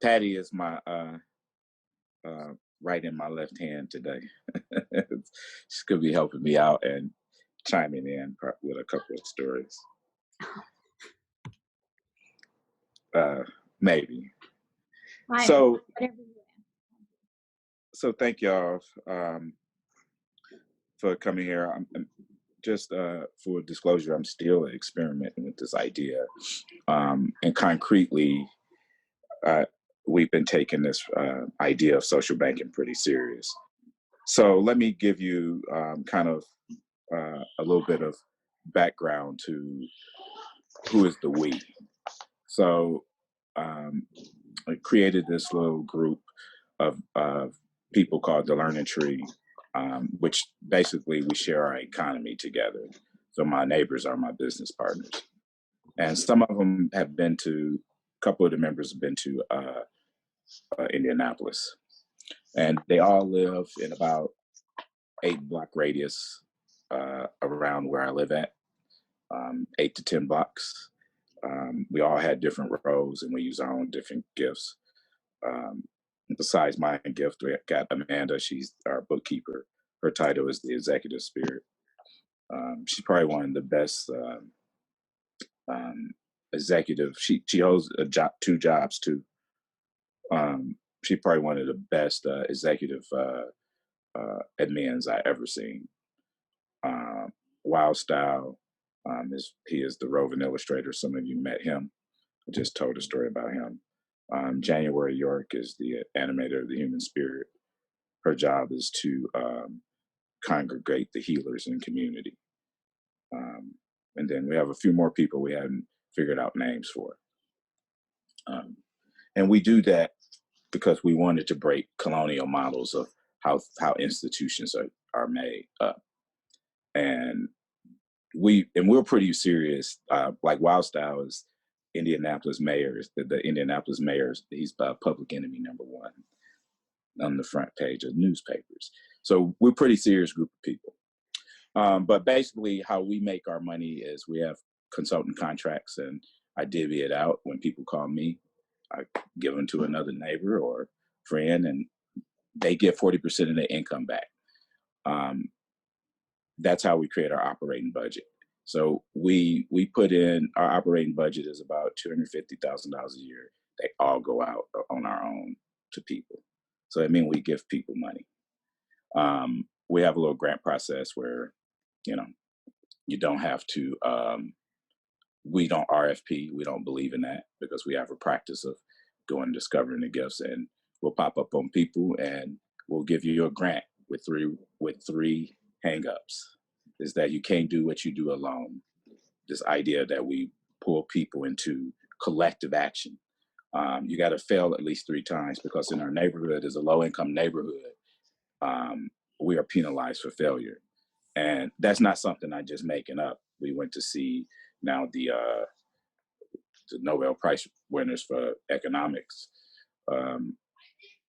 Patty is my right in my left hand today. She's gonna be helping me out and chiming in with a couple of stories. Uh, Maybe. Fine. So, Whatever you thank y'all for coming here. I'm just for disclosure, I'm still experimenting with this idea, and concretely, uh, we've been taking this idea of social banking pretty serious. So let me give you kind of a little bit of background to who is the we. So I created this little group of people called the Learning Tree, which basically we share our economy together. So my neighbors are my business partners, and some of them have been to. A couple of the members have been to Indianapolis, and they all live in about 8 block radius around where I live at, 8 to 10 blocks. We all had different roles, and we use our own different gifts. Um, Besides my gift, we got Amanda. She's our bookkeeper. Her title is the executive spirit. She's probably one of the best executive. She holds a job, 2 jobs too. She's probably one of the best executive admins I ever seen. Wild Style he is the roving illustrator. Some of you met him. I just told a story about him. January York is the animator of the Human Spirit. Her job is to congregate the healers in community. And then we have a few more people we haven't figured out names for. And we do that because we wanted to break colonial models of how institutions are made up. And we're pretty serious. Like Wild Style is Indianapolis mayor, the Indianapolis mayor, he's public enemy #1 on the front page of newspapers. So we're a pretty serious group of people. But basically how we make our money is we have consultant contracts, and I divvy it out. When people call me, I give them to another neighbor or friend, and they get 40% of their income back. That's how we create our operating budget. So we put in, our operating budget is about $250,000 a year. They all go out on our own to people. So that means we give people money. We have a little grant process where, you don't have to, we don't RFP. We don't believe in that because we have a practice of going and discovering the gifts, and we'll pop up on people and we'll give you a grant with three hangups. Is that you can't do what you do alone. This idea that we pull people into collective action. You got to fail at least 3 times, because in our neighborhood, as a low-income neighborhood, we are penalized for failure. And that's not something I'm just making up. We went to see now the Nobel Prize winners for economics.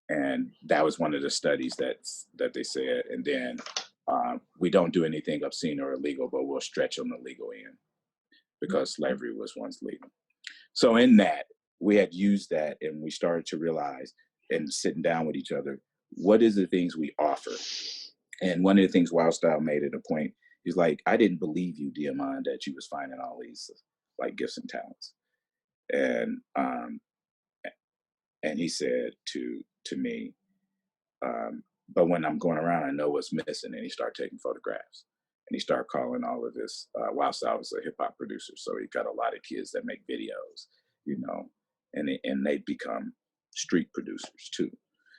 And that was one of the studies that they said. And then we don't do anything obscene or illegal, but we'll stretch on the legal end because slavery was once legal. So in that, we had used that, and we started to realize, and sitting down with each other, what is the things we offer? And one of the things Wild Style made it a point, he's like, I didn't believe you, De'Amon, that you was finding all these like gifts and talents. And he said to me, but when I'm going around, I know what's missing. And he started taking photographs, and he started calling all of this. Wild Style was a hip hop producer, so he got a lot of kids that make videos, and they become street producers too.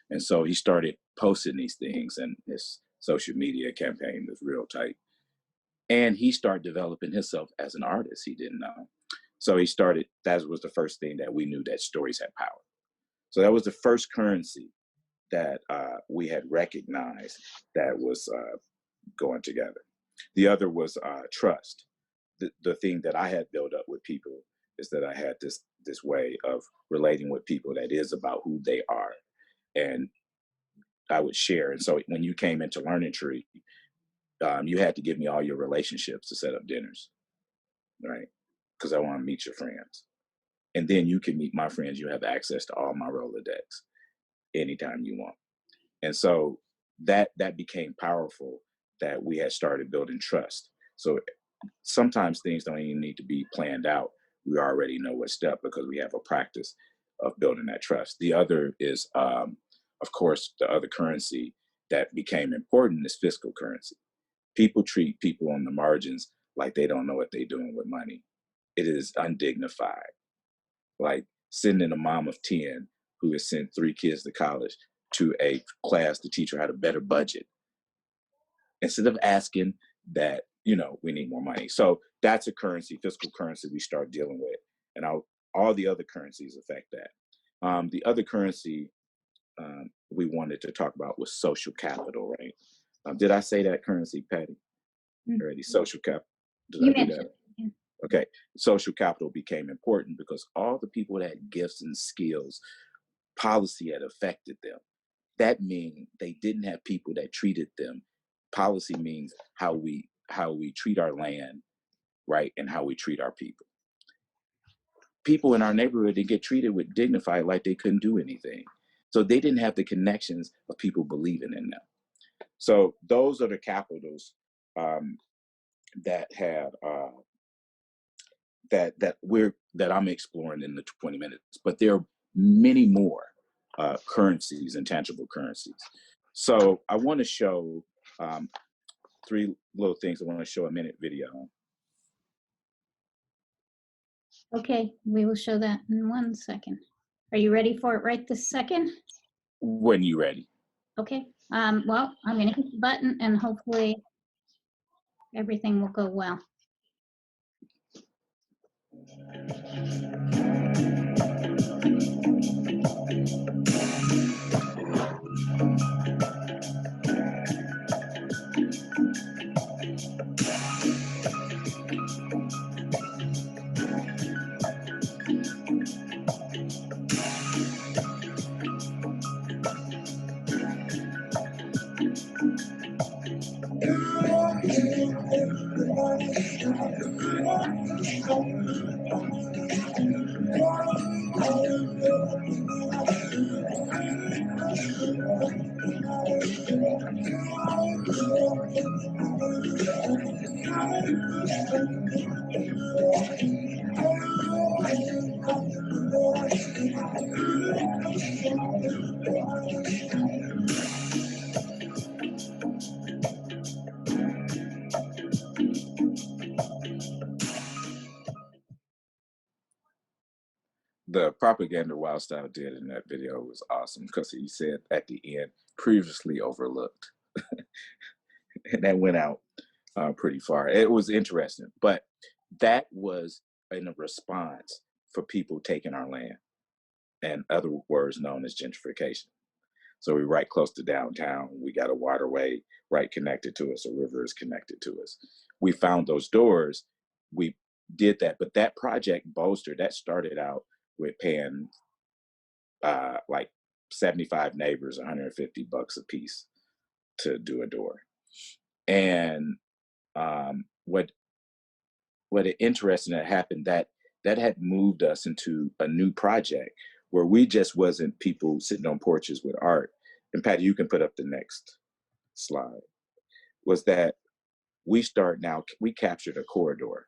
And so he started posting these things, and his social media campaign was real tight. And he started developing himself as an artist. He didn't know. So that was the first thing that we knew, that stories had power. So that was the first currency that we had recognized that was going together. The other was trust. The thing that I had built up with people is that I had this way of relating with people that is about who they are. And I would share. And so when you came into Learning Tree, you had to give me all your relationships to set up dinners, right? Because I want to meet your friends. And then you can meet my friends. You have access to all my Rolodex anytime you want. And so that became powerful, that we had started building trust. So sometimes things don't even need to be planned out. We already know what's up because we have a practice of building that trust. The other is, of course, the other currency that became important is fiscal currency. People treat people on the margins like they don't know what they're doing with money. It is undignified. Like sending a mom of 10 who has sent 3 kids to college to a class to teach her how to better budget, instead of asking that, we need more money. So that's a currency, fiscal currency we start dealing with. And all the other currencies affect that. The other currency we wanted to talk about was social capital, right? Did I say that currency, Patty? Already, social capital. Did You I do mentioned. that? Okay, social capital became important because all the people that had gifts and skills, policy had affected them. That means they didn't have people that treated them. Policy means how we treat our land, right, and how we treat our people. People in our neighborhood didn't get treated with dignified like they couldn't do anything. So they didn't have the connections of people believing in them. So those are the capitals that have that I'm exploring in the 20 minutes. But there are many more currencies, intangible currencies. So I want to show 3 little things. I want to show a minute video. Okay, we will show that in 1 second. Are you ready for it right this second? When you ready. Okay. Well, I'm going to hit the button and hopefully everything will go well. The propaganda Wildstyle did in that video was awesome because he said at the end, previously overlooked. And that went out pretty far. It was interesting, but that was in a response for people taking our land, and other words known as gentrification. So we're right close to downtown. We got a waterway right connected to us. A river is connected to us. We found those doors. We did that, but that project bolstered. That started out with paying like 75 neighbors $150 a piece to do a door. And what interesting that happened, that had moved us into a new project where we just wasn't people sitting on porches with art. And Patty, you can put up the next slide. Was that we captured a corridor,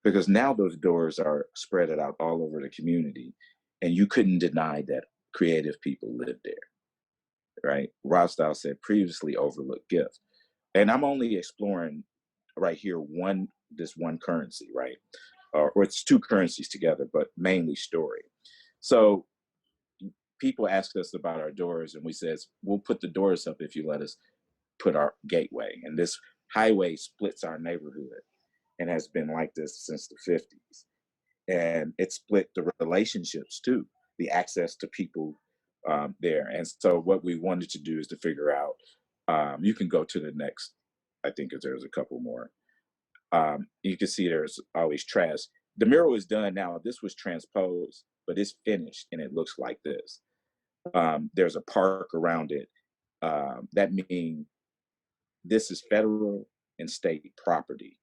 because now those doors are spread out all over the community, and you couldn't deny that creative people lived there, right? Rothschild said previously overlooked gift. And I'm only exploring right here this one currency, right? Or it's 2 currencies together, but mainly story. So people ask us about our doors, and we says, we'll put the doors up if you let us put our gateway. And this highway splits our neighborhood and has been like this since the 50s. And it split the relationships too, the access to people there. And so what we wanted to do is to figure out, you can go to the next, I think there's a couple more. You can see there's always trash. The mural is done now. This was transposed, but it's finished and it looks like this. There's a park around it. That means this is federal and state property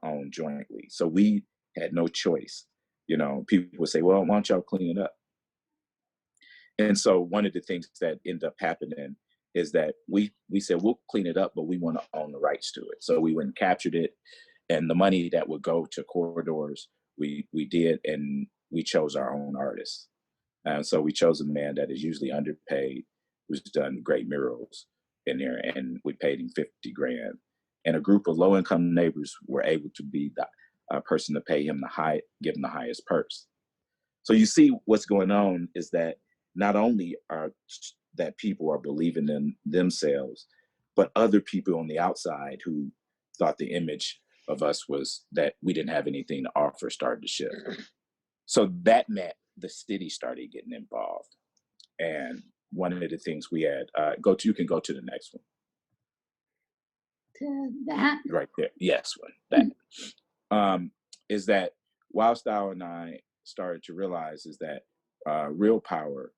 owned jointly. So we had no choice You know, people would say, well, why don't y'all clean it up? And so one of the things that ended up happening is that we said we'll clean it up, but we want to own the rights to it. So we went and captured it, and the money that would go to corridors, we did, and we chose our own artists. And so we chose a man that is usually underpaid, who's done great murals in there, and we paid him 50 grand. And a group of low income neighbors were able to be the person to pay him give him the highest purse. So you see what's going on is that not only are that people are believing in themselves, but other people on the outside who thought the image of us was that we didn't have anything to offer started to shift. So that meant the city started getting involved. And one of the things we had, you can go to the next one. To that. Right there. Yes, one. That. Is that Wildstyle and I started to realize is that real power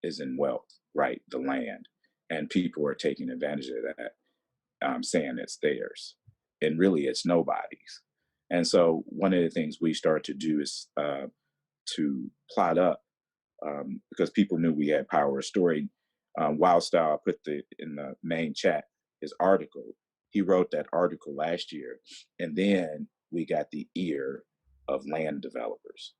is in wealth, right? The land. And people are taking advantage of that, saying it's theirs. And really, it's nobody's. And so, one of the things we started to do is to plot up, because people knew we had power of story. Wildstyle put in the main chat his article. He wrote that article last year, and then we got the ear of land developers,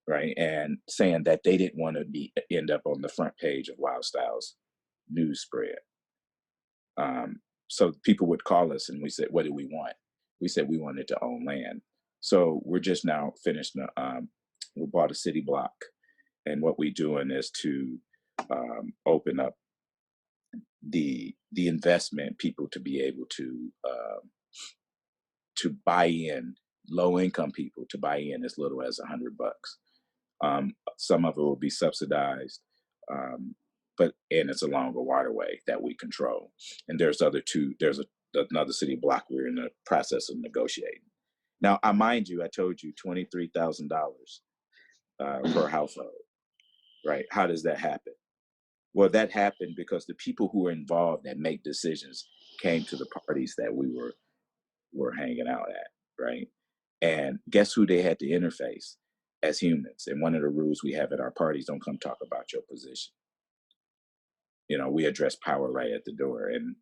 right? And saying that they didn't want to end up on the front page of Wildstyle's news spread. So people would call us and we said, what do we want? We said we wanted to own land. So we're just now finished, we bought a city block. And what we're doing is to open up the investment people to be able to buy in, low income people to buy in as little as $100. Some of it will be subsidized, and it's along a waterway that we control. And there's another city block we're in the process of negotiating. Now, I mind you, I told you $23,000 per household, right? How does that happen? Well, that happened because the people who are involved that make decisions came to the parties that we were hanging out at, right? And guess who they had to interface as humans? And one of the rules we have at our parties: don't come talk about your position. You know, we address power right at the door, and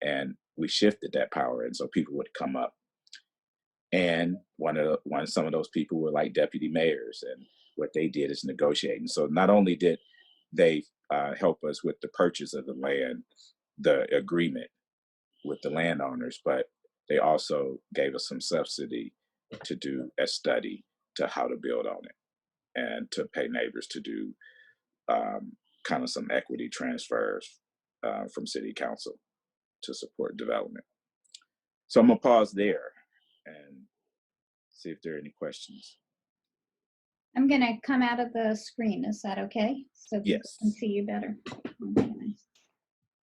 and we shifted that power, and so people would come up, and some of those people were like deputy mayors, and what they did is negotiating. So not only did they help us with the purchase of the land, the agreement with the landowners, but they also gave us some subsidy to do a study to how to build on it and to pay neighbors to do kind of some equity transfers from city council to support development. So I'm gonna pause there and see if there are any questions. I'm going to come out of the screen. Is that okay? So people Yes. can see you better. Okay.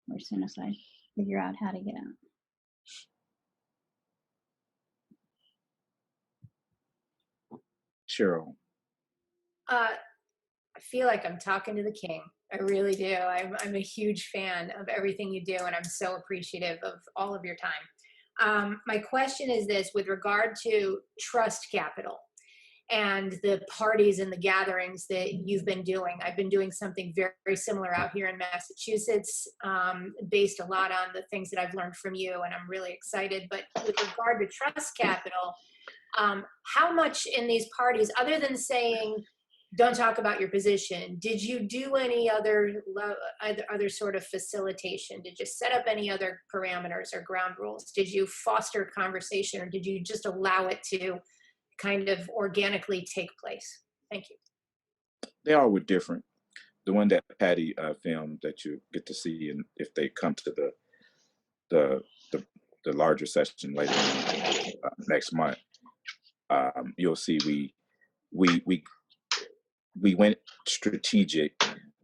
Or as soon as I figure out how to get out. Cheryl. I feel like I'm talking to the king. I really do. I'm a huge fan of everything you do, and I'm so appreciative of all of your time. My question is this: with regard to trust capital and the parties and the gatherings that you've been doing. I've been doing something very, very similar out here in Massachusetts, based a lot on the things that I've learned from you, and I'm really excited. But with regard to trust capital, how much in these parties, other than saying, don't talk about your position, did you do any other sort of facilitation? Did you set up any other parameters or ground rules? Did you foster conversation, or did you just allow it to kind of organically take place? Thank you. They all were different. The one that Patty filmed that you get to see, and if they come to the larger session later next month, you'll see we went strategic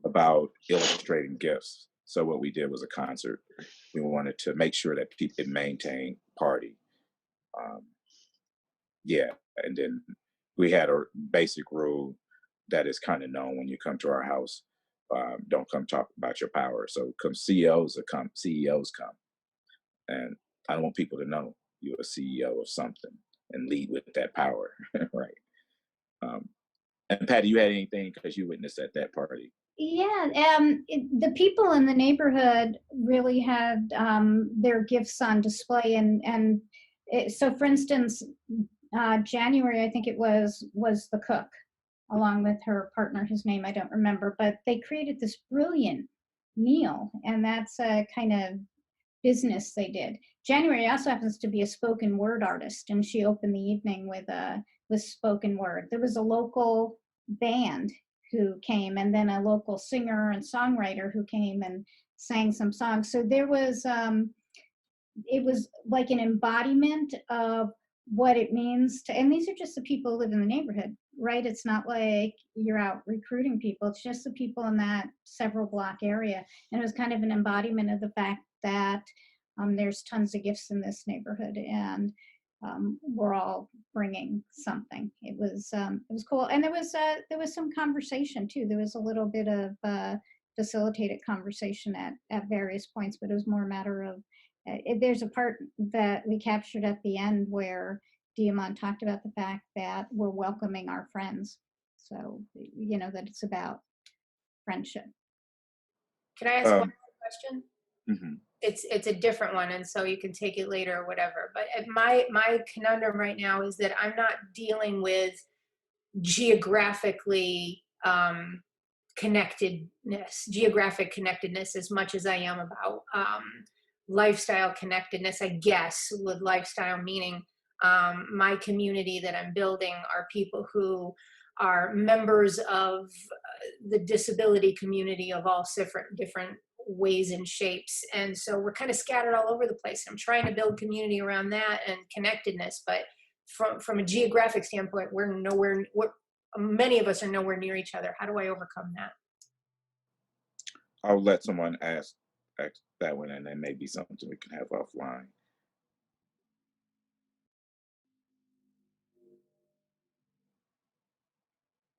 about illustrating gifts. So what we did was a concert. We wanted to make sure that people maintain party. Yeah, and then we had a basic rule that is kind of known when you come to our house. Don't come talk about your power. So come CEOs come, and I don't want people to know you're a CEO of something. and lead with that power, right? Um, and Patty, you had anything because you witnessed at that party? Yeah, the people in the neighborhood really had their gifts on display, and so, for instance, January, I think it was the cook, along with her partner. His name I don't remember, but they created this brilliant meal, and that's a kind of business they did. January also happens to be a spoken word artist, and she opened the evening with spoken word. There was a local band who came, and then a local singer and songwriter who came and sang some songs. So there was it was like an embodiment of what it means to, and these are just the people who live in the neighborhood, right? It's not like you're out recruiting people. It's just the people in that several block area. And it was kind of an embodiment of the fact that there's tons of gifts in this neighborhood, and we're all bringing something. It was cool, and there was some conversation too. There was a little bit of facilitated conversation at various points, but it was more a matter of there's a part that we captured at the end where De'Amon talked about the fact that we're welcoming our friends. So, that it's about friendship. Can I ask one question? Mm-hmm. It's a different one, and so you can take it later or whatever. But my conundrum right now is that I'm not dealing with geographically geographic connectedness as much as I am about lifestyle connectedness, I guess, with lifestyle meaning my community that I'm building are people who are members of the disability community of all different ways and shapes. And so we're kind of scattered all over the place. I'm trying to build community around that and connectedness, but from a geographic standpoint, many of us are nowhere near each other. How do I overcome that? I'll let someone ask that one, and then maybe something we can have offline.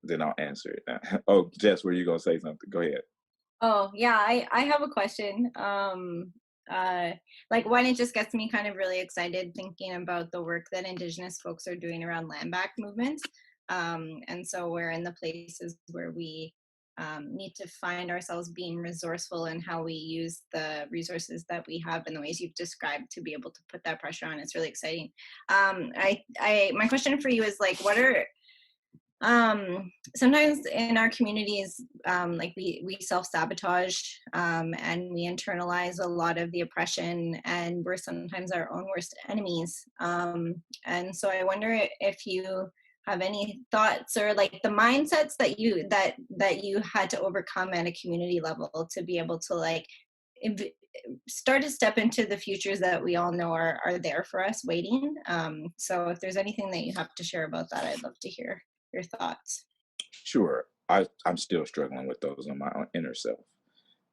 Then I'll answer it. Oh, Jess, were you gonna say something? Go ahead. Oh, yeah, I have a question. Like, one, it just gets me kind of really excited thinking about the work that Indigenous folks are doing around land back movements. And so we're in the places where we need to find ourselves being resourceful in how we use the resources that we have in the ways you've described to be able to put that pressure on. It's really exciting. My question for you is, like, what are sometimes in our communities, like we self-sabotage and we internalize a lot of the oppression, and we're sometimes our own worst enemies. And so I wonder if you have any thoughts or like the mindsets that you had to overcome at a community level to be able to like start to step into the futures that we all know are there for us waiting. So if there's anything that you have to share about that, I'd love to hear your thoughts. Sure. I'm still struggling with those on my own inner self.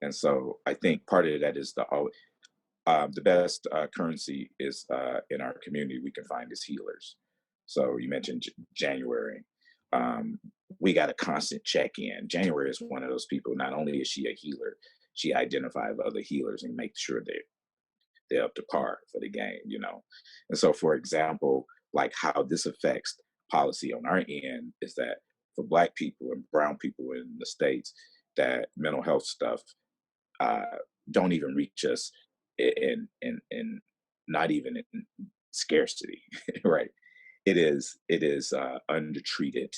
And so I think part of that is the best currency is in our community we can find is healers. So you mentioned January. We got a constant check-in. January is one of those people. Not only is she a healer, she identifies other healers and makes sure they're up to par for the game, And so, for example, like how this affects policy on our end is that for Black people and brown people in the States, that mental health stuff don't even reach us in not even in scarcity, right? It is undertreated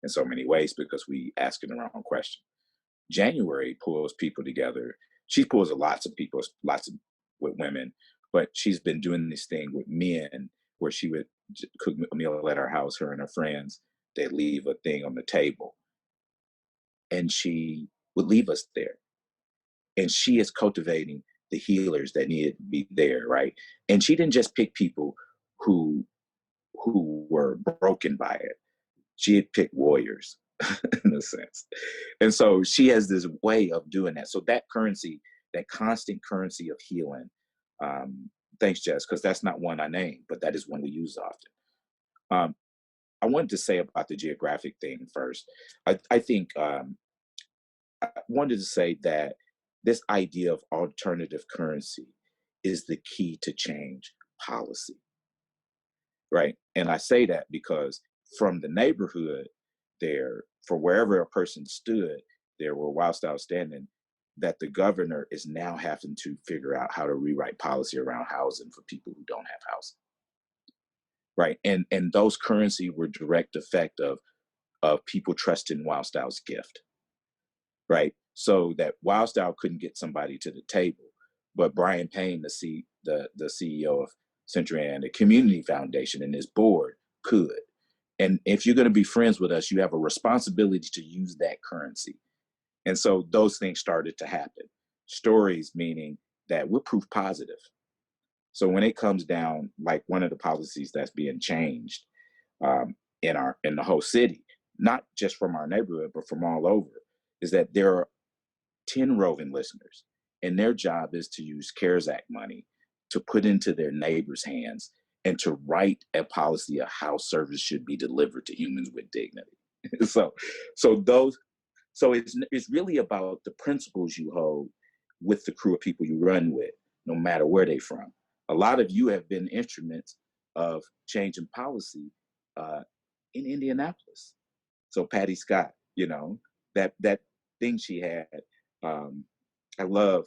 in so many ways because we asking the wrong question. January pulls people together. She pulls lots of people, with women, but she's been doing this thing with men where she would cook a meal at her house, her and her friends. They'd leave a thing on the table, and she would leave us there. And she is cultivating the healers that needed to be there, right? And she didn't just pick people who were broken by it. She had picked warriors in a sense. And so she has this way of doing that. So that currency, that constant currency of healing, thanks, Jess, because that's not one I named, but that is one we use often. I wanted to say about the geographic thing first. I think I wanted to say that this idea of alternative currency is the key to change policy, right? And I say that because from the neighborhood there, for wherever a person stood, there were whilst outstanding that the governor is now having to figure out how to rewrite policy around housing for people who don't have housing. Right. And those currency were direct effect of people trusting Wildstyle's gift. Right. So that Wildstyle couldn't get somebody to the table, but Brian Payne, the CEO of Century and the Community Foundation and his board could. And if you're going to be friends with us, you have a responsibility to use that currency. And so those things started to happen. Stories meaning that we're proof positive. So when it comes down, like one of the policies that's being changed in the whole city, not just from our neighborhood, but from all over, is that there are 10 roving listeners, and their job is to use CARES Act money to put into their neighbors' hands and to write a policy of how service should be delivered to humans with dignity. so it's really about the principles you hold with the crew of people you run with, no matter where they're from. A lot of you have been instruments of changing policy in Indianapolis. So Patty Scott, that thing she had. I love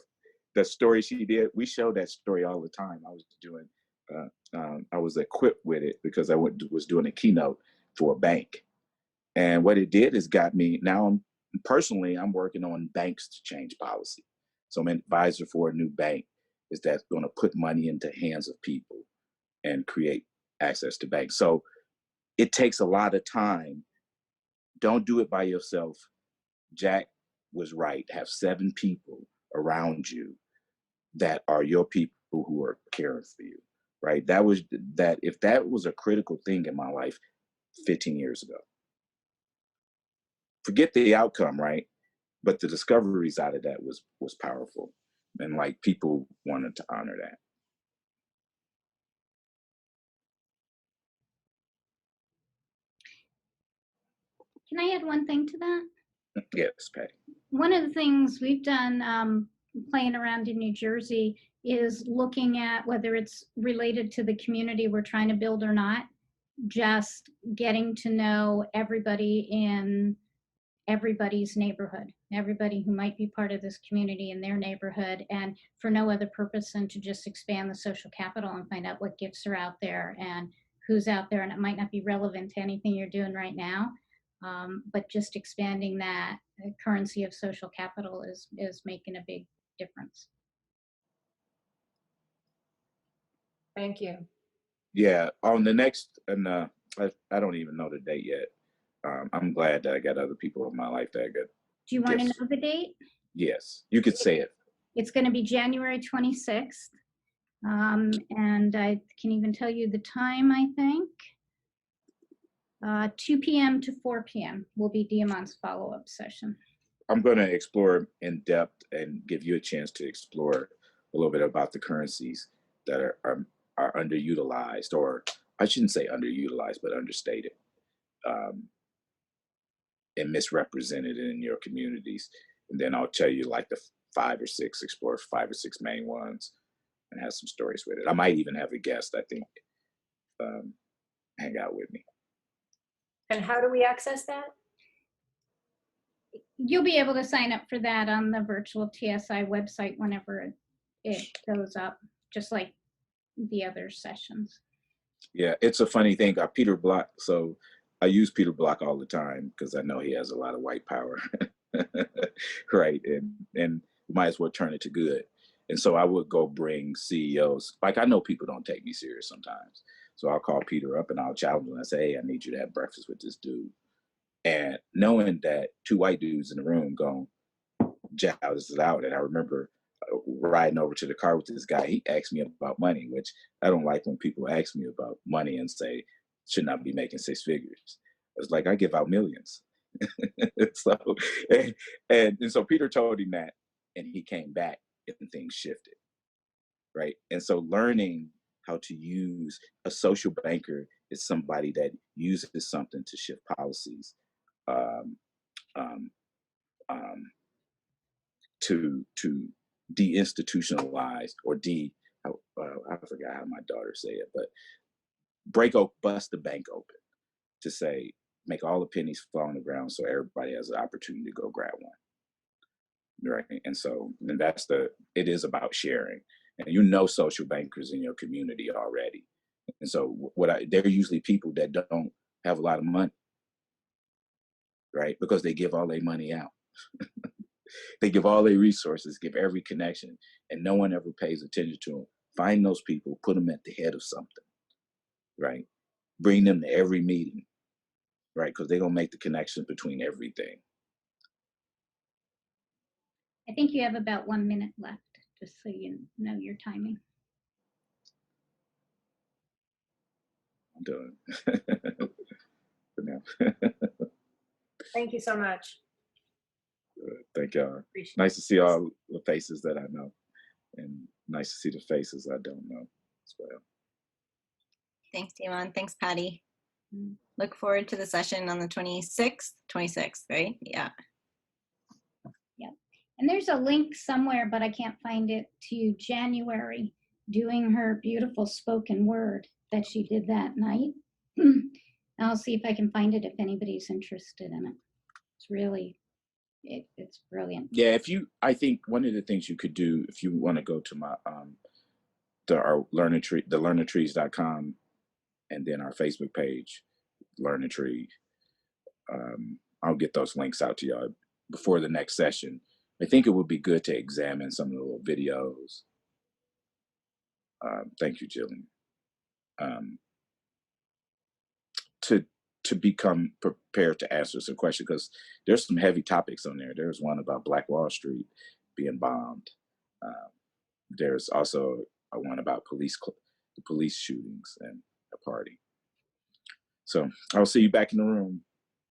the story she did. We show that story all the time. I was equipped with it because I was doing a keynote for a bank. And what it did is got me, now I'm working on banks to change policy. So I'm an advisor for a new bank that's going to put money into hands of people and create access to banks. So it takes a lot of time. Don't do it by yourself. Jack was right. Have 7 people around you that are your people who are caring for you, right? If that was a critical thing in my life 15 years ago. Forget the outcome, right? But the discoveries out of that was powerful. And like people wanted to honor that. Can I add one thing to that? Yes, Patty. One of the things we've done playing around in New Jersey is looking at whether it's related to the community we're trying to build or not, just getting to know everybody in everybody's neighborhood, everybody who might be part of this community in their neighborhood, and for no other purpose than to just expand the social capital and find out what gifts are out there and who's out there. And it might not be relevant to anything you're doing right now, but just expanding that currency of social capital is making a big difference. Thank you. Yeah, on the next, and I don't even know the date yet. I'm glad that I got other people in my life that got. Do you want to gifts. know the date? Yes, you could say it. It's going to be January 26th. And I can even tell you the time, I think. 2 p.m. to 4 p.m. will be De'Amon's follow-up session. I'm going to explore in depth and give you a chance to explore a little bit about the currencies that are underutilized, or I shouldn't say underutilized, but understated and misrepresented in your communities. And then I'll tell you like explore 5 or 6 main ones and have some stories with it. I might even have a guest, I think, hang out with me. And how do we access that? You'll be able to sign up for that on the VirtualTSI website whenever it goes up, just like the other sessions. Yeah, it's a funny thing. Peter Block. So I use Peter Block all the time because I know he has a lot of white power, right? And we might as well turn it to good. And so I would go bring CEOs. Like I know people don't take me serious sometimes, so I'll call Peter up and I'll challenge him and say, "Hey, I need you to have breakfast with this dude." And knowing that 2 white dudes in the room going, "Jack, this is out," and I remember riding over to the car with this guy. He asked me about money, which I don't like when people ask me about money and say, shouldn't I be making 6 figures? It's like, I give out millions. So, and so Peter told him that, and he came back and things shifted, right? And so learning how to use a social banker is somebody that uses something to shift policies, um, um, um, to deinstitutionalize or I forgot how my daughter say it, but bust the bank open to say, make all the pennies fall on the ground so everybody has an opportunity to go grab one. Right. And so, and it is about sharing. And you know social bankers in your community already. And so they're usually people that don't have a lot of money, right? Because they give all their money out. They give all their resources, give every connection, and no one ever pays attention to them. Find those people, put them at the head of something, right? Bring them to every meeting, right? Because they're going to make the connection between everything. I think you have about 1 minute left, just so you know your timing. I'm done. For now. Thank you so much. Thank y'all. Appreciate Nice to see all the faces that I know, and nice to see the faces I don't know as well. Thanks, De'Amon. Thanks, Patty. Mm. Look forward to the session on the 26th, right? Yeah. And there's a link somewhere, but I can't find it, to January doing her beautiful spoken word that she did that night. I'll see if I can find it if anybody's interested in it. It's really, it's brilliant. Yeah, I think one of the things you could do if you want to go to my our learning tree, the learnertrees.com, and then our Facebook page, Learning Tree. I'll get those links out to y'all before the next session. I think it would be good to examine some of the little videos. Thank you, Jillian. To become prepared to answer some questions, because there's some heavy topics on there. There's one about Black Wall Street being bombed. There's also one about the police shootings and a party. So I'll see you back in the room.